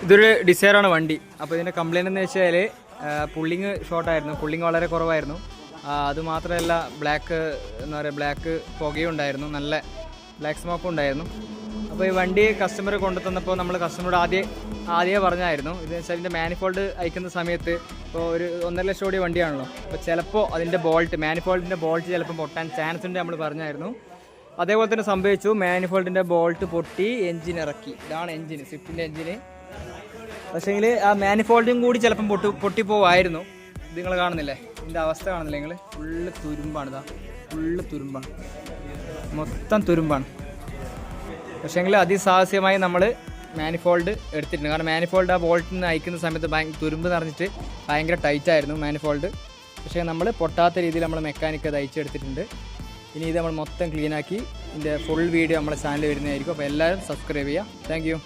ഇതൊരു ഡിസൈറാണ് വണ്ടി. അപ്പോൾ ഇതിൻ്റെ കംപ്ലയിൻ്റ് എന്ന് വെച്ചാൽ പുള്ളിങ് ഷോർട്ടായിരുന്നു, പുള്ളിങ് വളരെ കുറവായിരുന്നു. അതുമാത്രമല്ല ബ്ലാക്ക് പുകയും ഉണ്ടായിരുന്നു, നല്ല ബ്ലാക്ക് സ്മോക്കും ഉണ്ടായിരുന്നു. അപ്പോൾ ഈ വണ്ടി കസ്റ്റമർ കൊണ്ടു തന്നപ്പോൾ നമ്മൾ കസ്റ്റമറോട് ആദ്യമേ പറഞ്ഞായിരുന്നു, ഇത് വെച്ചാൽ ഇതിൻ്റെ മാനിഫോൾഡ് അയക്കുന്ന സമയത്ത് ഇപ്പോൾ ഒരു 1.5 ലക്ഷം രൂപ വണ്ടിയാണല്ലോ, അപ്പോൾ ചിലപ്പോൾ അതിൻ്റെ മാനിഫോൾഡിൻ്റെ ബോൾട്ട് ചിലപ്പോൾ പൊട്ടാൻ ചാൻസ് ഉണ്ട് നമ്മൾ പറഞ്ഞായിരുന്നു. അതേപോലെ തന്നെ സംഭവിച്ചു. മാനിഫോൾഡിൻ്റെ ബോൾട്ട് പൊട്ടി, എൻജിൻ ഇറക്കി. ഇതാണ് എൻജിൻ, സ്വിഫ്റ്റിൻ്റെ എൻജിന്. പക്ഷേങ്കിൽ ആ മാനിഫോൾഡും കൂടി ചിലപ്പം പൊട്ടിപ്പോവായിരുന്നു. ഇത് നിങ്ങൾ കാണുന്നില്ലേ, ഇതിൻ്റെ അവസ്ഥ കാണുന്നില്ലേ നിങ്ങൾ? ഫുള്ള് തുരുമ്പാണ്, ഫുള്ള് തുരുമ്പാണ്, മൊത്തം തുരുമ്പാണ്. പക്ഷേങ്കിൽ അതിസാഹസ്യമായി നമ്മൾ മാനിഫോൾഡ് എടുത്തിട്ടുണ്ട്. കാരണം മാനിഫോൾഡ് ആ ബോൾട്ടിൽ നിന്ന് അയക്കുന്ന സമയത്ത് തുരുമ്പ് നിറഞ്ഞിട്ട് ഭയങ്കര ടൈറ്റായിരുന്നു മാനിഫോൾഡ്. പക്ഷേ നമ്മൾ പൊട്ടാത്ത രീതിയിൽ നമ്മൾ മെക്കാനിക്ക് അത് അയച്ചെടുത്തിട്ടുണ്ട്. ഇനി ഇത് നമ്മൾ മൊത്തം ക്ലീനാക്കി ഇതിൻ്റെ ഫുൾ വീഡിയോ നമ്മുടെ ചാനലിൽ വരുന്നതായിരിക്കും. അപ്പോൾ എല്ലാവരും സബ്സ്ക്രൈബ് ചെയ്യുക. Thank you.